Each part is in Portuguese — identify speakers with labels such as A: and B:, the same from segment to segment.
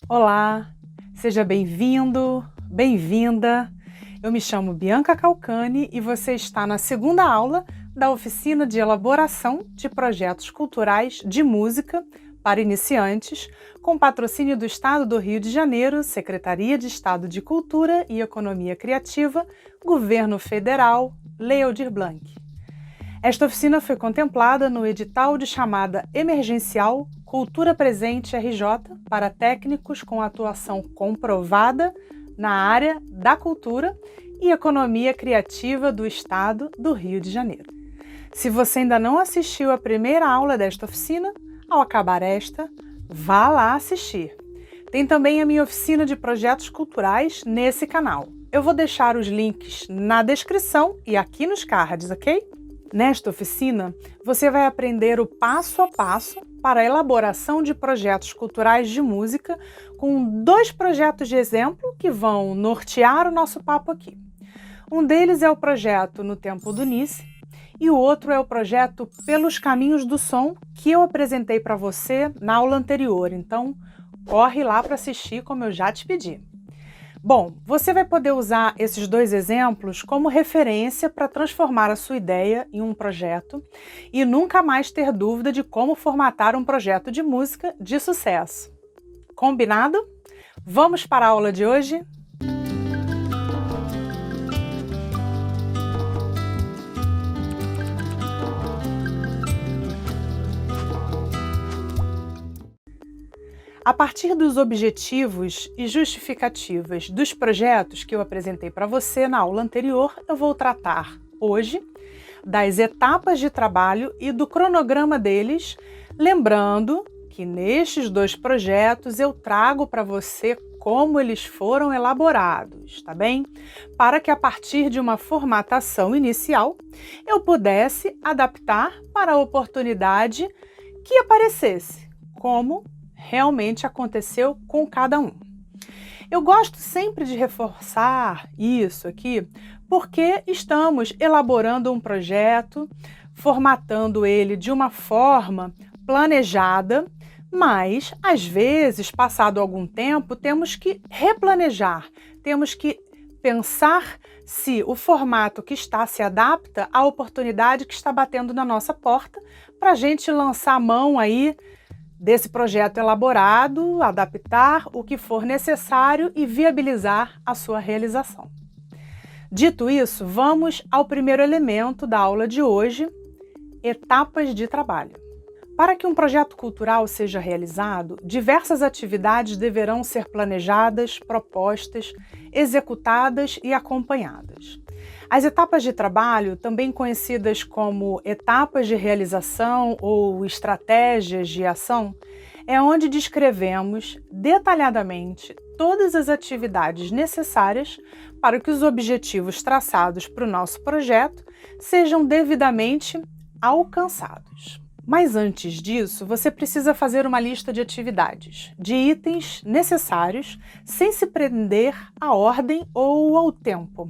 A: Olá, seja bem-vindo, bem-vinda. Eu me chamo Bianca Calcani e você está na segunda aula da oficina de elaboração de projetos culturais de música para iniciantes, com patrocínio do Estado do Rio de Janeiro, Secretaria de Estado de Cultura e Economia Criativa, Governo Federal, Lei Aldir Blanc. Esta oficina foi contemplada no edital de chamada emergencial Cultura Presente RJ para técnicos com atuação comprovada na área da cultura e economia criativa do Estado do Rio de Janeiro. Se você ainda não assistiu à primeira aula desta oficina, ao acabar esta, vá lá assistir. Tem também a minha oficina de projetos culturais nesse canal. Eu vou deixar os links na descrição e aqui nos cards, ok? Nesta oficina, você vai aprender o passo a passo para a elaboração de projetos culturais de música, com 2 projetos de exemplo que vão nortear o nosso papo aqui. Um deles é o projeto No Tempo do Nice e o outro é o projeto Pelos Caminhos do Som, que eu apresentei para você na aula anterior, então corre lá para assistir como eu já te pedi. Bom, você vai poder usar esses 2 exemplos como referência para transformar a sua ideia em um projeto e nunca mais ter dúvida de como formatar um projeto de música de sucesso. Combinado? Vamos para a aula de hoje? A partir dos objetivos e justificativas dos projetos que eu apresentei para você na aula anterior, eu vou tratar hoje das etapas de trabalho e do cronograma deles, lembrando que nestes 2 projetos eu trago para você como eles foram elaborados, tá bem? Para que a partir de uma formatação inicial eu pudesse adaptar para a oportunidade que aparecesse, como realmente aconteceu com cada um. Eu gosto sempre de reforçar isso aqui, porque estamos elaborando um projeto, formatando ele de uma forma planejada, mas, às vezes, passado algum tempo, temos que replanejar, temos que pensar se o formato que está se adapta à oportunidade que está batendo na nossa porta, para a gente lançar a mão aí desse projeto elaborado, adaptar o que for necessário e viabilizar a sua realização. Dito isso, vamos ao primeiro elemento da aula de hoje, etapas de trabalho. Para que um projeto cultural seja realizado, diversas atividades deverão ser planejadas, propostas, executadas e acompanhadas. As etapas de trabalho, também conhecidas como etapas de realização ou estratégias de ação, é onde descrevemos detalhadamente todas as atividades necessárias para que os objetivos traçados para o nosso projeto sejam devidamente alcançados. Mas antes disso, você precisa fazer uma lista de atividades, de itens necessários, sem se prender à ordem ou ao tempo.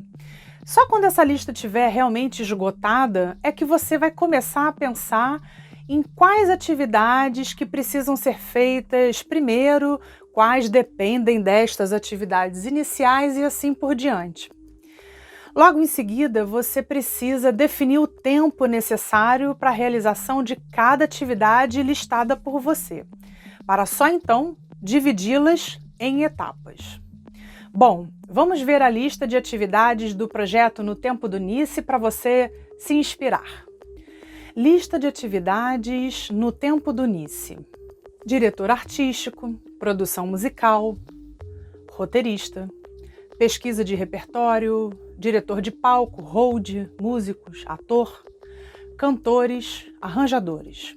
A: Só quando essa lista estiver realmente esgotada é que você vai começar a pensar em quais atividades que precisam ser feitas primeiro, quais dependem destas atividades iniciais e assim por diante. Logo em seguida, você precisa definir o tempo necessário para a realização de cada atividade listada por você, para só então dividi-las em etapas. Bom, vamos ver a lista de atividades do projeto No Tempo do Nice para você se inspirar. Lista de atividades no Tempo do Nice. Diretor artístico, produção musical, roteirista, pesquisa de repertório, diretor de palco, hold, músicos, ator, cantores, arranjadores.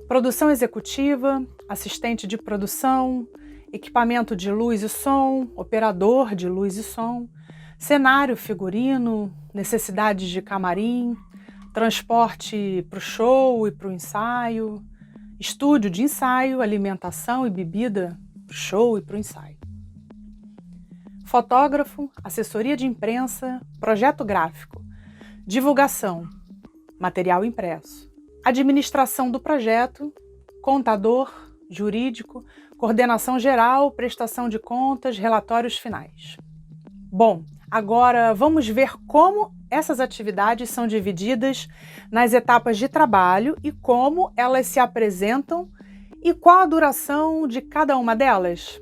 A: Produção executiva, assistente de produção, equipamento de luz e som, operador de luz e som, cenário, figurino, necessidades de camarim, transporte para o show e para o ensaio, estúdio de ensaio, alimentação e bebida para o show e para o ensaio. Fotógrafo, assessoria de imprensa, projeto gráfico, divulgação, material impresso, administração do projeto, contador, jurídico, coordenação geral, prestação de contas, relatórios finais. Bom, agora vamos ver como essas atividades são divididas nas etapas de trabalho e como elas se apresentam e qual a duração de cada uma delas.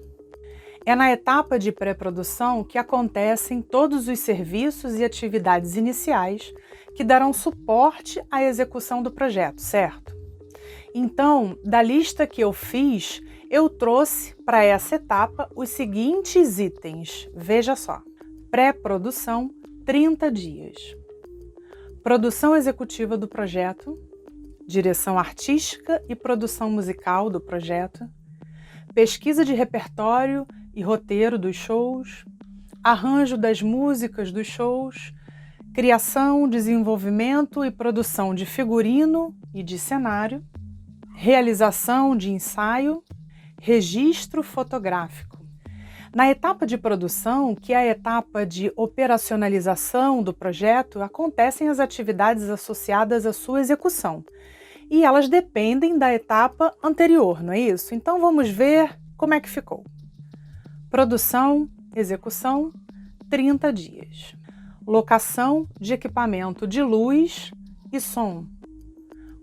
A: É na etapa de pré-produção que acontecem todos os serviços e atividades iniciais que darão suporte à execução do projeto, certo? Então, da lista que eu fiz, eu trouxe para essa etapa os seguintes itens. Veja só. Pré-produção, 30 dias. Produção executiva do projeto, direção artística e produção musical do projeto, pesquisa de repertório e roteiro dos shows, arranjo das músicas dos shows, criação, desenvolvimento e produção de figurino e de cenário, realização de ensaio, registro fotográfico. Na etapa de produção, que é a etapa de operacionalização do projeto, acontecem as atividades associadas à sua execução. E elas dependem da etapa anterior, não é isso? Então vamos ver como é que ficou. Produção, execução, 30 dias. Locação de equipamento de luz e som.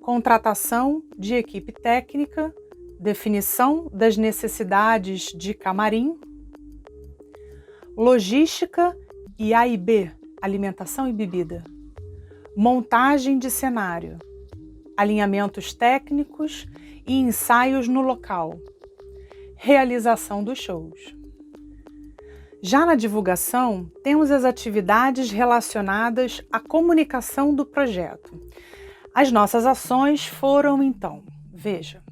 A: Contratação de equipe técnica, definição das necessidades de camarim, logística e A e B, alimentação e bebida, montagem de cenário, alinhamentos técnicos e ensaios no local, realização dos shows. Já na divulgação, temos as atividades relacionadas à comunicação do projeto. As nossas ações foram, então, veja,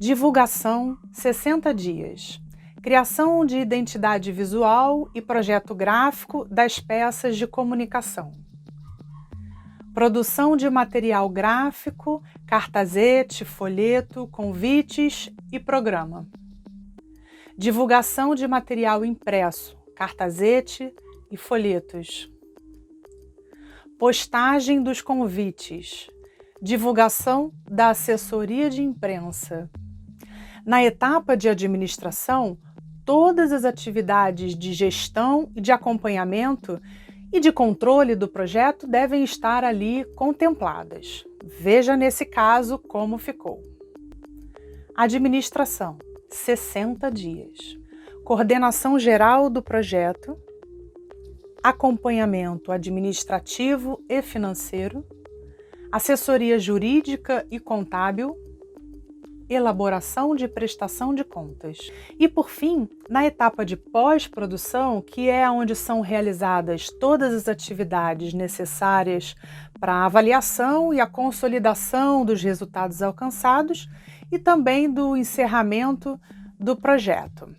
A: divulgação, 60 dias, criação de identidade visual e projeto gráfico das peças de comunicação, produção de material gráfico, cartazete, folheto, convites e programa. Divulgação de material impresso, cartazete e folhetos. Postagem dos convites. Divulgação da assessoria de imprensa. Na etapa de administração, todas as atividades de gestão e de acompanhamento e de controle do projeto devem estar ali contempladas. Veja nesse caso como ficou. Administração, 60 dias. Coordenação geral do projeto, acompanhamento administrativo e financeiro, assessoria jurídica e contábil, elaboração de prestação de contas. E, por fim, na etapa de pós-produção, que é onde são realizadas todas as atividades necessárias para a avaliação e a consolidação dos resultados alcançados e também do encerramento do projeto.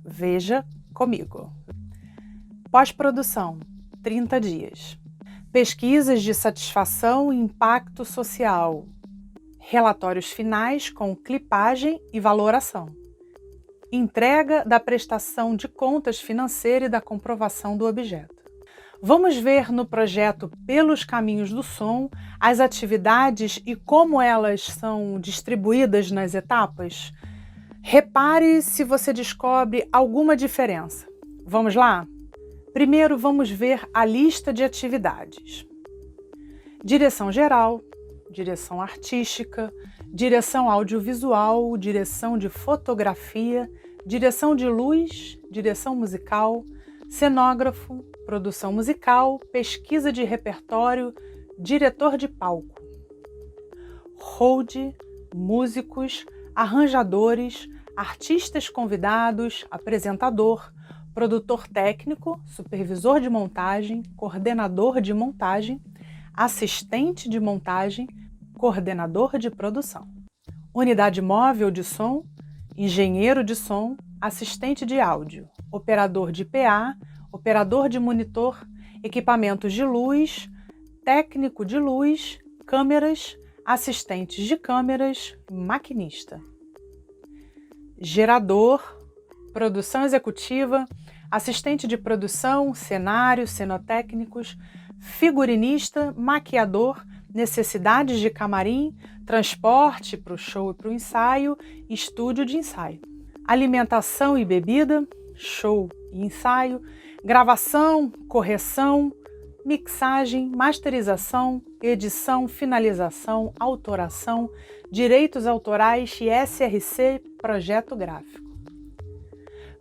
A: Veja comigo. Pós-produção, 30 dias. Pesquisas de satisfação e impacto social. Relatórios finais com clipagem e valoração. Entrega da prestação de contas financeira e da comprovação do objeto. Vamos ver no projeto Pelos Caminhos do Som as atividades e como elas são distribuídas nas etapas? Repare se você descobre alguma diferença. Vamos lá? Primeiro vamos ver a lista de atividades. Direção geral, direção artística, direção audiovisual, direção de fotografia, direção de luz, direção musical, cenógrafo, produção musical, pesquisa de repertório, diretor de palco, hold, músicos, arranjadores, artistas convidados, apresentador, produtor técnico, supervisor de montagem, coordenador de montagem, assistente de montagem, coordenador de produção, unidade móvel de som, engenheiro de som, assistente de áudio, operador de PA, operador de monitor, equipamentos de luz, técnico de luz, câmeras, assistentes de câmeras, maquinista. Gerador, produção executiva, assistente de produção, cenário, cenotécnicos, figurinista, maquiador, necessidades de camarim, transporte para o show e para o ensaio, estúdio de ensaio. alimentação e bebida, show e ensaio, gravação, correção, mixagem, masterização, edição, finalização, autoração, direitos autorais e SRC, projeto gráfico.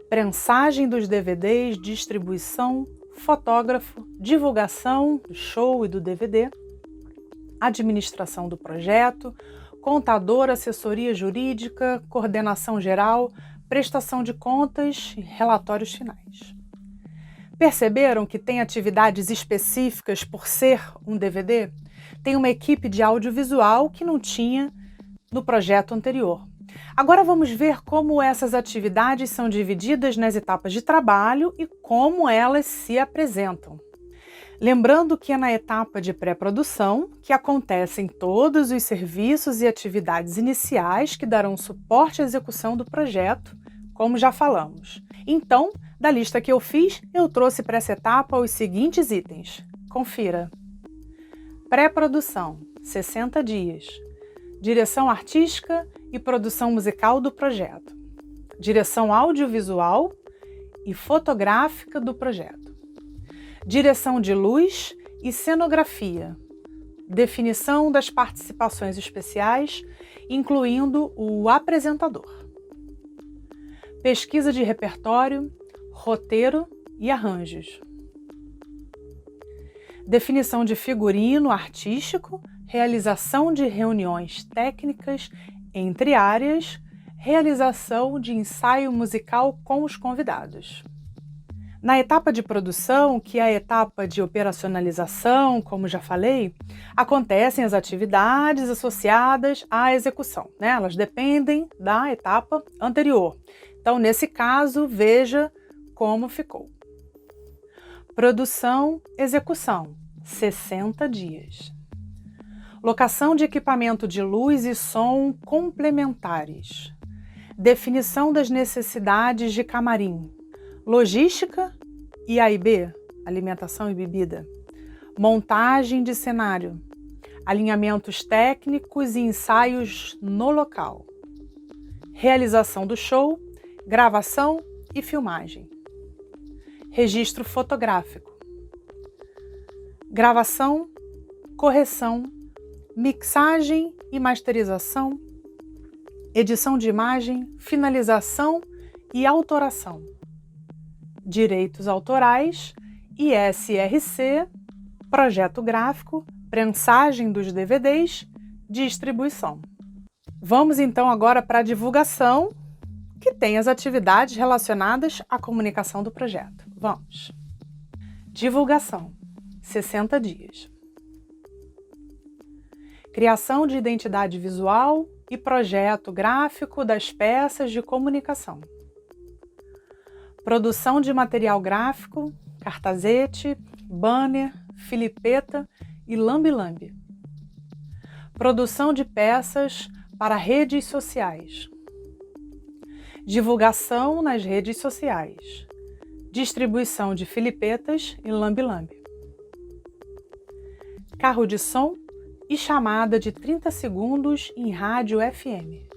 A: Prensagem dos DVDs, distribuição, fotógrafo, divulgação do show e do DVD, administração do projeto, contador, assessoria jurídica, coordenação geral, prestação de contas e relatórios finais. Perceberam que tem atividades específicas por ser um DVD? Tem uma equipe de audiovisual que não tinha no projeto anterior. Agora vamos ver como essas atividades são divididas nas etapas de trabalho e como elas se apresentam. Lembrando que é na etapa de pré-produção que acontecem todos os serviços e atividades iniciais que darão suporte à execução do projeto, como já falamos. Então, da lista que eu fiz, eu trouxe para essa etapa os seguintes itens. Confira. Pré-produção, 60 dias. Direção artística e produção musical do projeto. Direção audiovisual e fotográfica do projeto. Direção de luz e cenografia. Definição das participações especiais, incluindo o apresentador. Pesquisa de repertório, roteiro e arranjos. Definição de figurino artístico, realização de reuniões técnicas entre áreas, realização de ensaio musical com os convidados. Na etapa de produção, que é a etapa de operacionalização, como já falei, acontecem as atividades associadas à execução, né? Elas dependem da etapa anterior. Então, nesse caso, veja como ficou. Produção, execução, 60 dias. Locação de equipamento de luz e som complementares. Definição das necessidades de camarim. Logística e A&B, alimentação e bebida. Montagem de cenário. Alinhamentos técnicos e ensaios no local. Realização do show, gravação e filmagem. Registro fotográfico. Gravação, correção, mixagem e masterização, edição de imagem, finalização e autoração. Direitos autorais, ISRC, projeto gráfico, prensagem dos DVDs, distribuição. Vamos então agora para a divulgação, que tem as atividades relacionadas à comunicação do projeto. Vamos. Divulgação, 60 dias. Criação de identidade visual e projeto gráfico das peças de comunicação. Produção de material gráfico, cartazete, banner, filipeta e lambe-lambe. Produção de peças para redes sociais. Divulgação nas redes sociais. Distribuição de filipetas e lambe-lambe. Carro de som e chamada de 30 segundos em rádio FM.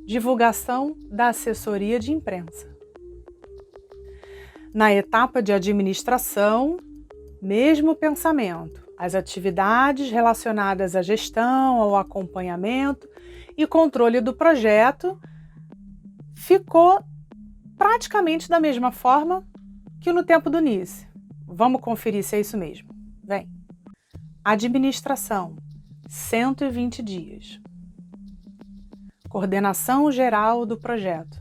A: Divulgação da assessoria de imprensa. Na etapa de administração, mesmo pensamento, as atividades relacionadas à gestão, ao acompanhamento e controle do projeto ficou praticamente da mesma forma que no tempo do NICE. Vamos conferir se é isso mesmo. Vem. Administração, 120 dias. Coordenação geral do projeto.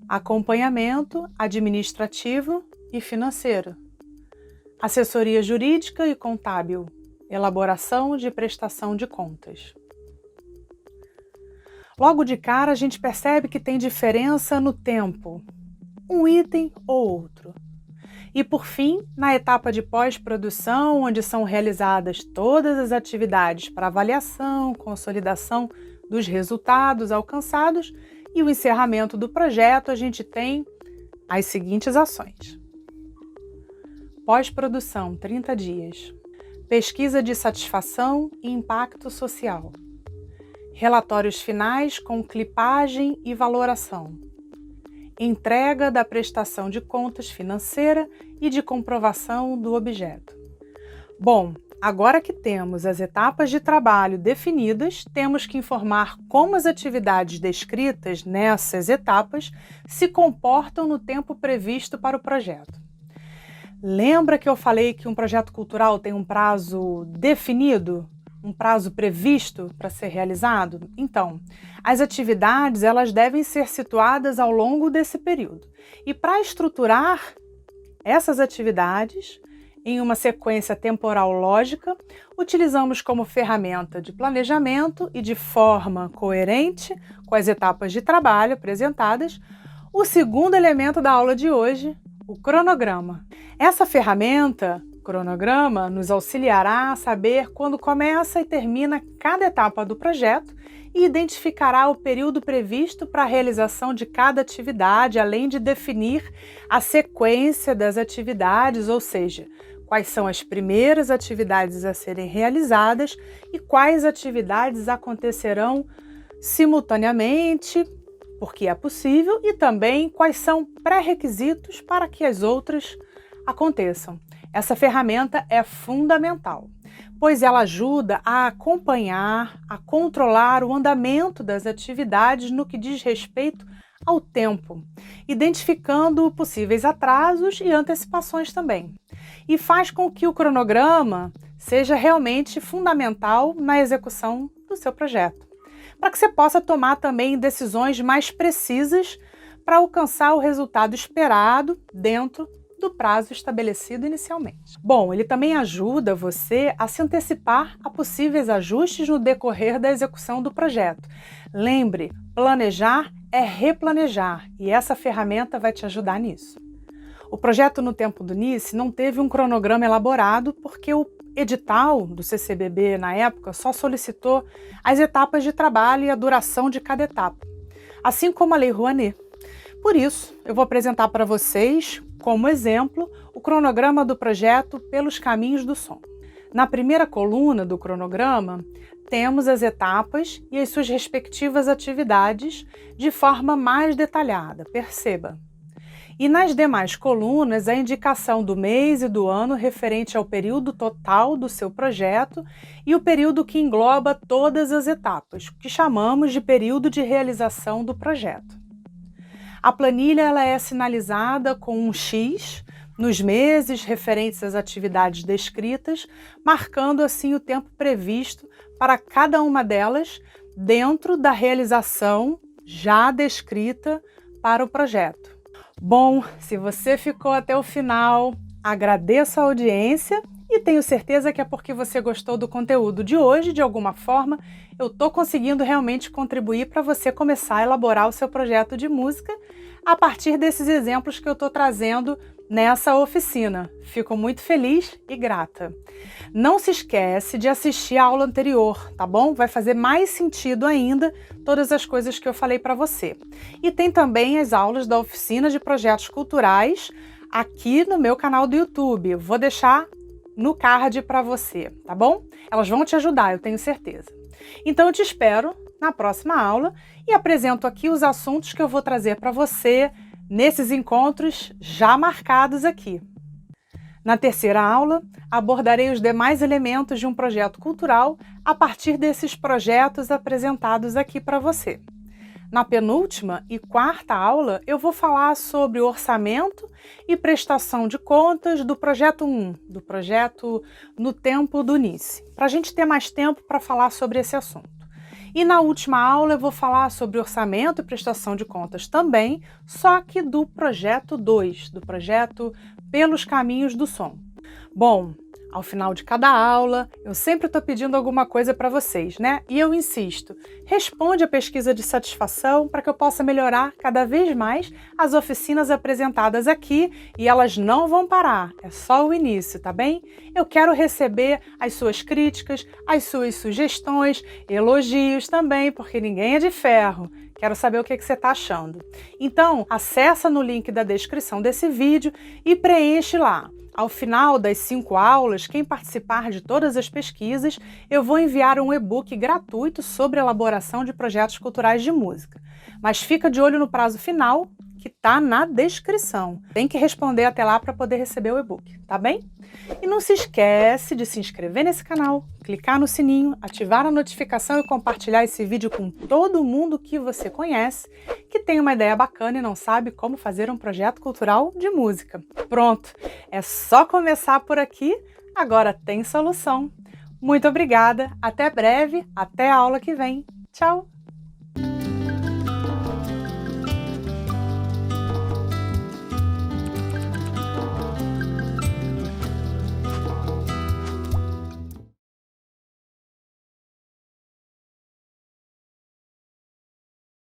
A: Acompanhamento administrativo e financeiro. Assessoria jurídica e contábil. Elaboração de prestação de contas. Logo de cara, a gente percebe que tem diferença no tempo, um item ou outro. E por fim, na etapa de pós-produção, onde são realizadas todas as atividades para avaliação, consolidação dos resultados alcançados e o encerramento do projeto, a gente tem as seguintes ações. Pós-produção, 30 dias. Pesquisa de satisfação e impacto social. relatórios finais com clipagem e valoração, entrega da prestação de contas financeira e de comprovação do objeto. Bom, agora que temos as etapas de trabalho definidas, temos que informar como as atividades descritas nessas etapas se comportam no tempo previsto para o projeto. Lembra que eu falei que um projeto cultural tem um prazo definido? Um prazo previsto para ser realizado? Então, as atividades elas devem ser situadas ao longo desse período. E para estruturar essas atividades em uma sequência temporal lógica, utilizamos como ferramenta de planejamento e de forma coerente com as etapas de trabalho apresentadas, o segundo elemento da aula de hoje, o cronograma. Essa ferramenta, cronograma, nos auxiliará a saber quando começa e termina cada etapa do projeto e identificará o período previsto para a realização de cada atividade, além de definir a sequência das atividades, ou seja, quais são as primeiras atividades a serem realizadas e quais atividades acontecerão simultaneamente, porque é possível, e também quais são pré-requisitos para que as outras aconteçam. Essa ferramenta é fundamental, pois ela ajuda a acompanhar, a controlar o andamento das atividades no que diz respeito ao tempo, identificando possíveis atrasos e antecipações também. E faz com que o cronograma seja realmente fundamental na execução do seu projeto, para que você possa tomar também decisões mais precisas para alcançar o resultado esperado dentro do prazo estabelecido inicialmente. Bom, ele também ajuda você a se antecipar a possíveis ajustes no decorrer da execução do projeto. Lembre, planejar é replanejar e essa ferramenta vai te ajudar nisso. O projeto No Tempo do NICE não teve um cronograma elaborado porque o edital do CCBB na época só solicitou as etapas de trabalho e a duração de cada etapa, assim como a Lei Rouanet. Por isso, eu vou apresentar para vocês, como exemplo, o cronograma do projeto Pelos Caminhos do Som. Na primeira coluna do cronograma, temos as etapas e as suas respectivas atividades de forma mais detalhada, perceba. E nas demais colunas, a indicação do mês e do ano referente ao período total do seu projeto e o período que engloba todas as etapas, que chamamos de período de realização do projeto. A planilha ela é sinalizada com um X nos meses referentes às atividades descritas, marcando assim o tempo previsto para cada uma delas dentro da realização já descrita para o projeto. Bom, se você ficou até o final, agradeço a audiência e tenho certeza que é porque você gostou do conteúdo de hoje, de alguma forma, eu estou conseguindo realmente contribuir para você começar a elaborar o seu projeto de música a partir desses exemplos que eu estou trazendo nessa oficina. Fico muito feliz e grata. Não se esquece de assistir a aula anterior, tá bom? Vai fazer mais sentido ainda todas as coisas que eu falei para você. E tem também as aulas da oficina de projetos culturais aqui no meu canal do YouTube. Vou deixar no card para você, tá bom? Elas vão te ajudar, eu tenho certeza. Então eu te espero na próxima aula e apresento aqui os assuntos que eu vou trazer para você nesses encontros já marcados aqui. Na terceira aula, abordarei os demais elementos de um projeto cultural a partir desses projetos apresentados aqui para você. Na penúltima e quarta aula, eu vou falar sobre o orçamento e prestação de contas do projeto 1, do projeto No Tempo do NICE, para a gente ter mais tempo para falar sobre esse assunto. E na última aula eu vou falar sobre orçamento e prestação de contas também, só que do projeto 2, do projeto Pelos Caminhos do Som. Bom, ao final de cada aula, eu sempre estou pedindo alguma coisa para vocês, né? E eu insisto, responde a pesquisa de satisfação para que eu possa melhorar cada vez mais as oficinas apresentadas aqui e elas não vão parar, é só o início, tá bem? Eu quero receber as suas críticas, as suas sugestões, elogios também, porque ninguém é de ferro. Quero saber o que você está achando. Então, acessa no link da descrição desse vídeo e preenche lá Ao final das 5 aulas, quem participar de todas as pesquisas, eu vou enviar um e-book gratuito sobre elaboração de projetos culturais de música. Mas fica de olho no prazo final, que está na descrição. Tem que responder até lá para poder receber o e-book, tá bem? E não se esquece de se inscrever nesse canal, clicar no sininho, ativar a notificação e compartilhar esse vídeo com todo mundo que você conhece, que tem uma ideia bacana e não sabe como fazer um projeto cultural de música. Pronto, é só começar por aqui, agora tem solução. Muito obrigada, até breve, até a aula que vem. Tchau!